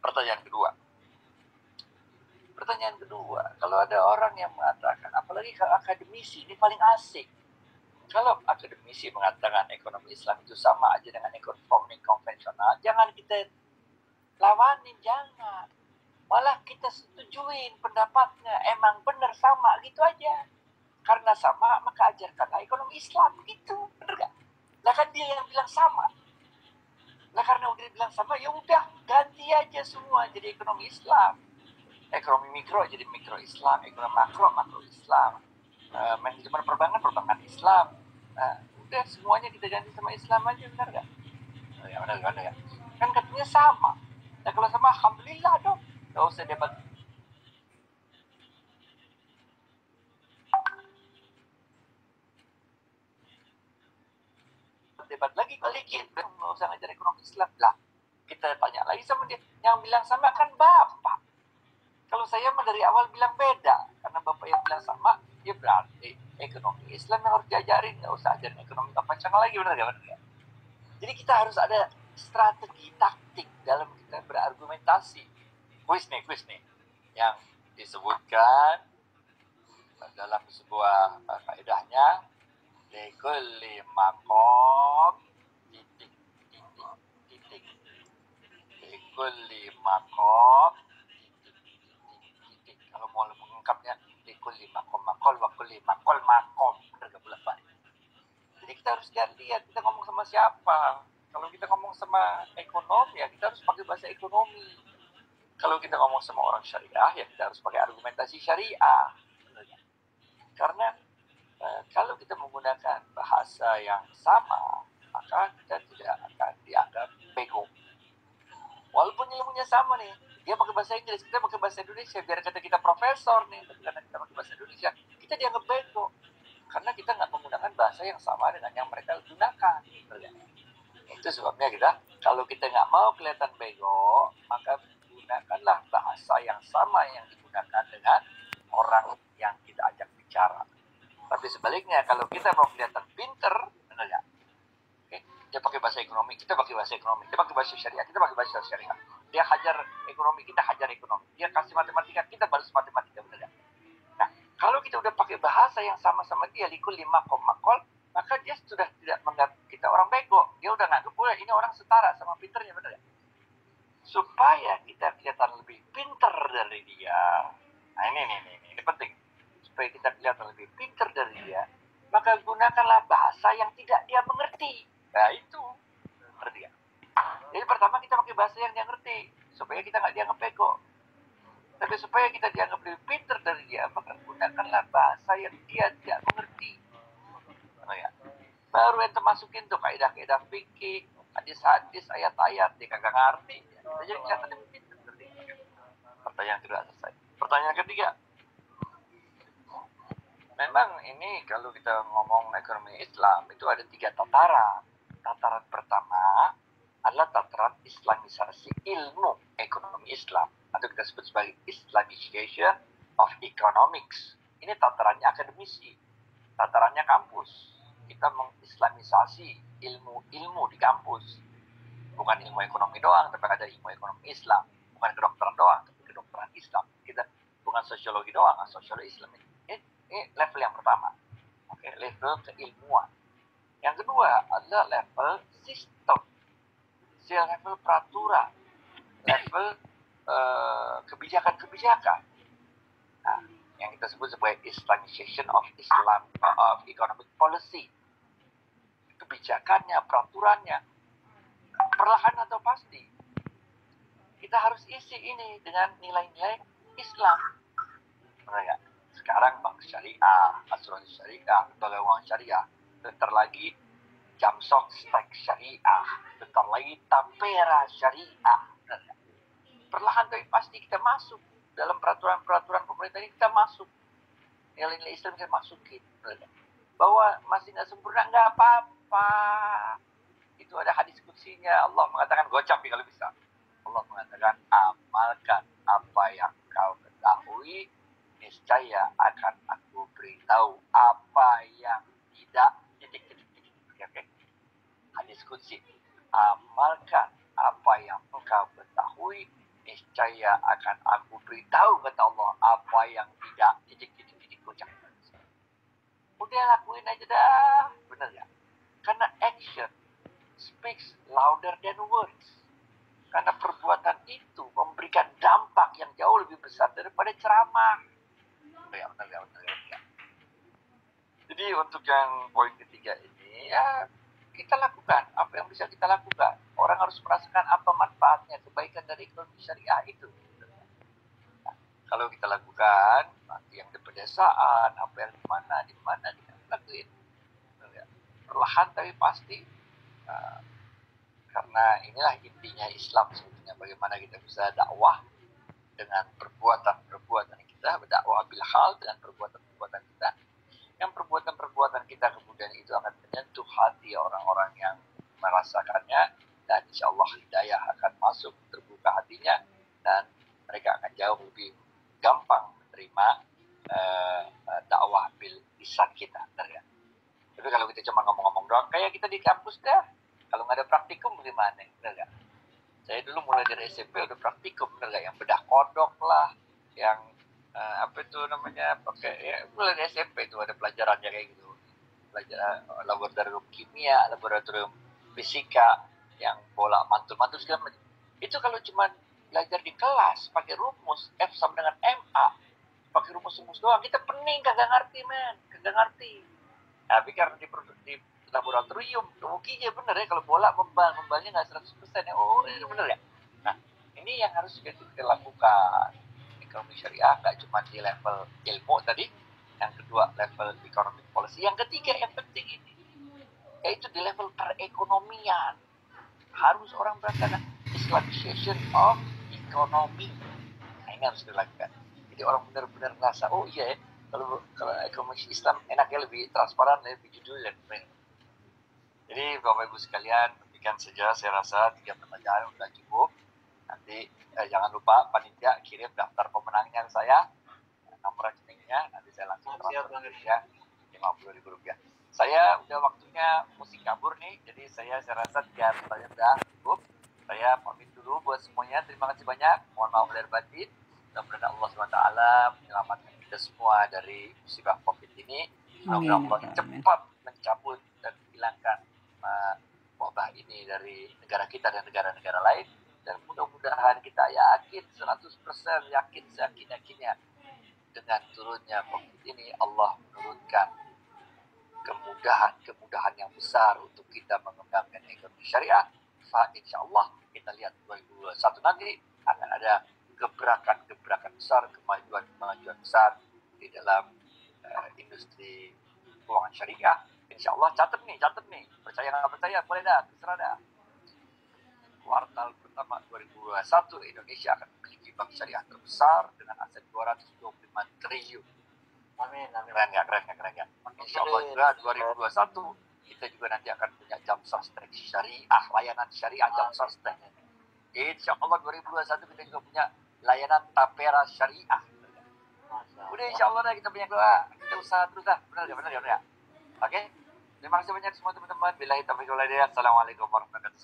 Pertanyaan kedua, kalau ada orang yang mengatakan, apalagi kalau akademisi, ini paling asik. Kalau akademisi mengatakan ekonomi Islam itu sama aja dengan ekonomi konvensional, jangan kita lawanin, jangan. Malah kita setujuin pendapatnya, emang benar sama, gitu aja. Karena sama, maka ajarkanlah ekonomi Islam, gitu. Bener gak? Lah kan dia yang bilang sama. Lah karena udah bilang sama, ya udah ganti aja semua jadi ekonomi Islam. Ekonomi mikro jadi mikro Islam, ekonomi makro Islam, manajemen perbankan Islam. Udah semuanya kita ganti sama Islam aja, benar gak? Ya benar ya. Kan katanya sama. Nah kalau sama, alhamdulillah dong. Gak usah debat. Debat lagi balikin, nggak usah ngajar ekonomi Islam lah. Kita tanya lagi sama dia, yang bilang sama kan bapak. Kalau saya dari awal bilang beda, karena bapak yang bilang sama, ya berarti ekonomi Islam yang harus diajarin, nggak usah ajarin ekonomi konvensional lagi, benar gak? Jadi kita harus ada strategi taktik dalam kita berargumentasi. Kuis nih, yang disebutkan dalam sebuah kaidahnya, likulli maqam titik. Likulli maqam titik. Kalau mau mengungkapnya, likulli maqam maqal wa kulli maqal maqam. Jadi kita harus lihat kita ngomong sama siapa. Kalau kita ngomong sama ekonomi, ya kita harus pakai bahasa ekonomi. Kalau kita ngomong sama orang syariah, ya kita harus pakai argumentasi syariah. Karena kalau kita menggunakan bahasa yang sama, maka kita tidak akan dianggap bego. Walaupun ilmunya sama nih, dia pakai bahasa Inggris, kita pakai bahasa Indonesia, biar kata kita profesor nih, tapi karena kita pakai bahasa Indonesia, kita dianggap bego. Karena kita nggak menggunakan bahasa yang sama dengan yang mereka gunakan. Itu sebabnya kalau kita nggak mau kelihatan bego, maka gunakanlah bahasa yang sama yang digunakan dengan orang yang kita ajak bicara. Tapi sebaliknya, kalau kita mau kelihatan pinter, benar nggak? Dia pakai bahasa ekonomi, kita pakai bahasa ekonomi. Dia pakai bahasa syariah, kita pakai bahasa syariah. Dia hajar ekonomi, kita hajar ekonomi. Dia kasih matematika, kita balas matematika, benar nggak? Nah, kalau kita udah pakai bahasa yang sama-sama dia, likul lima komakol, maka dia sudah tidak menganggap kita orang bego. Dia udah nganggap, ini orang setara sama pinternya, benar nggak? Supaya kita kelihatan lebih pinter dari dia. Nah ini penting. Supaya kita kelihatan lebih pinter dari dia, maka gunakanlah bahasa yang tidak dia mengerti. Nah itu, ngerti ya? Jadi pertama kita pakai bahasa yang dia ngerti, supaya kita nggak dianggap bego. Tapi supaya kita dianggap lebih pinter dari dia, maka gunakanlah bahasa yang dia tidak mengerti. Oh ya. Baru yang termasukin tuh kaidah-kaidah fikih, hadis-hadis, ayat-ayat, dia kagak ngerti. Kita jadi kelihatan lebih pinter. Pertanyaan kedua selesai. Pertanyaan ketiga, memang ini kalau kita ngomong ekonomi Islam itu ada 3 tataran. Tataran pertama adalah tataran Islamisasi ilmu ekonomi Islam, atau kita sebut sebagai Islamization of Economics. Ini tatarannya akademisi, tatarannya kampus. Kita mengislamisasi ilmu di kampus. Bukan ilmu ekonomi doang, tapi ada ilmu ekonomi Islam. Bukan kedokteran doang, tapi kedokteran Islam. Kita bukan sosiologi doang, sosiologi Islam. Ini level yang pertama. Oke, level keilmuan. Yang kedua adalah level sistem. Level peraturan. Level kebijakan-kebijakan. Nah, yang kita sebut sebagai Islamization of Economic Policy. Kebijakannya, peraturannya. Perlahan atau pasti. Kita harus isi ini dengan nilai-nilai Islam. Benar nggak? Sekarang bank syariah, asuransi syariah, lembaga uang syariah, bentar lagi Jamsok Stek syariah, bentar lagi Tapera syariah. Perlahan tapi pasti kita masuk dalam peraturan-peraturan pemerintah ini, kita masuk nilai-nilai Islam, kita masukin. Bahwa masih nggak sempurna, nggak apa-apa. Itu ada hadis kutsinya, Allah mengatakan, gocap kalau bisa. Allah mengatakan, amalkan apa yang kau ketahui, niscaya akan aku beritahu apa yang tidak. Okay. Hadis qudsi, amalkan apa yang engkau ketahui, niscaya akan aku beritahu kata Allah apa yang tidak titik-titik kocak. Udah lakuin aja dah, bener ya? Karena action speaks louder than words. Karena perbuatan itu memberikan dampak yang jauh lebih besar daripada ceramah. Ya. Jadi untuk yang poin ketiga ini ya kita lakukan apa yang bisa kita lakukan. Orang harus merasakan apa manfaatnya, kebaikan dari ekonomi syariah itu. Nah, kalau kita lakukan, nanti yang di pedesaan, apa yang di mana, kita lakuin. Perlahan tapi pasti. Karena inilah intinya Islam sebetulnya, bagaimana kita bisa dakwah dengan perbuatan-perbuatan kita, berdakwah bil hal dengan perbuatan-perbuatan kita. Yang perbuatan-perbuatan kita kemudian itu akan menyentuh hati orang-orang yang merasakannya, dan insya Allah hidayah akan masuk, terbuka hatinya, dan mereka akan jauh lebih gampang menerima dakwah bil lisan kita. Tapi kalau kita cuma ngomong-ngomong doang, kayak kita di kampus dah, kalau nggak ada praktikum bagaimana? Bener gak? Saya dulu mulai dari SMP udah praktikum, bener gak? Yang bedah kodok lah, yang apa itu namanya, pakai ya mulai dari SMP itu ada pelajarannya kayak gitu, pelajaran laboratorium kimia, laboratorium fisika, yang bola mantul-mantul segala macam. Itu kalau cuma belajar di kelas pakai rumus F sama dengan MA, pakai rumus-rumus doang, kita pening kagak ngerti kagak ngerti. Tapi karena di laboratorium, terukinya bener ya, kalau bola membalnya nggak 100% ya, oh ini bener ya. Nah, ini yang harus kita lakukan. Ekonomi syariah nggak cuma di level ilmu tadi, yang kedua level economic policy, yang ketiga yang penting ini, yaitu di level perekonomian. Harus orang merasakan Islamization of economy. Nah, ini harus dilakukan. Jadi orang benar-benar ngerasa, oh iya ya, kalau ekonomi Islam enaknya lebih transparan, lebih jujur dan benar. Jadi Bapak Ibu sekalian, demikian saja saya rasa 3 pertanyaan sudah cukup. Nanti jangan lupa panitia kirim daftar pemenangnya saya, nomor rekeningnya, nanti saya langsung transfer ya, Rp50.000. Saya udah waktunya mesti kabur nih, jadi saya rasa 3 pertanyaan sudah cukup. Saya pamit dulu buat semuanya, terima kasih banyak, mohon maaf lahir batin. Mudah-mudahan Allah SWT menyelamatkan kita semua dari musibah COVID ini. Mudah-mudahan Allah cepat mencabut dan menghilangkan wabah ini dari negara kita dan negara-negara lain. Dan mudah-mudahan kita yakin 100% yakin seyakin-yakinnya dengan turunnya COVID ini Allah menurunkan kemudahan yang besar untuk kita mengembangkan ekonomi syariah. Insya Allah kita lihat 2021 nanti akan ada gebrakan besar, kemajuan besar di dalam industri keuangan syariah. Insya Allah catat nih, percaya nggak percaya boleh dah, terserah dah. Kuartal pertama 2021 Indonesia akan memiliki bank syariah terbesar dengan aset 225 triliun. Amin. Keren nggak? Insya Allah juga 2021 kita juga nanti akan punya jam sostek syariah, layanan syariah jam sostek. Insya Allah 2021 kita juga punya layanan tapera syariah. Udah insya Allah dah, kita banyak doa, kita usaha terus dah, benar ya? Oke, terima kasih banyak semua teman-teman. Billahi taufiq wal hidayah. Assalamualaikum warahmatullahi wabarakatuh.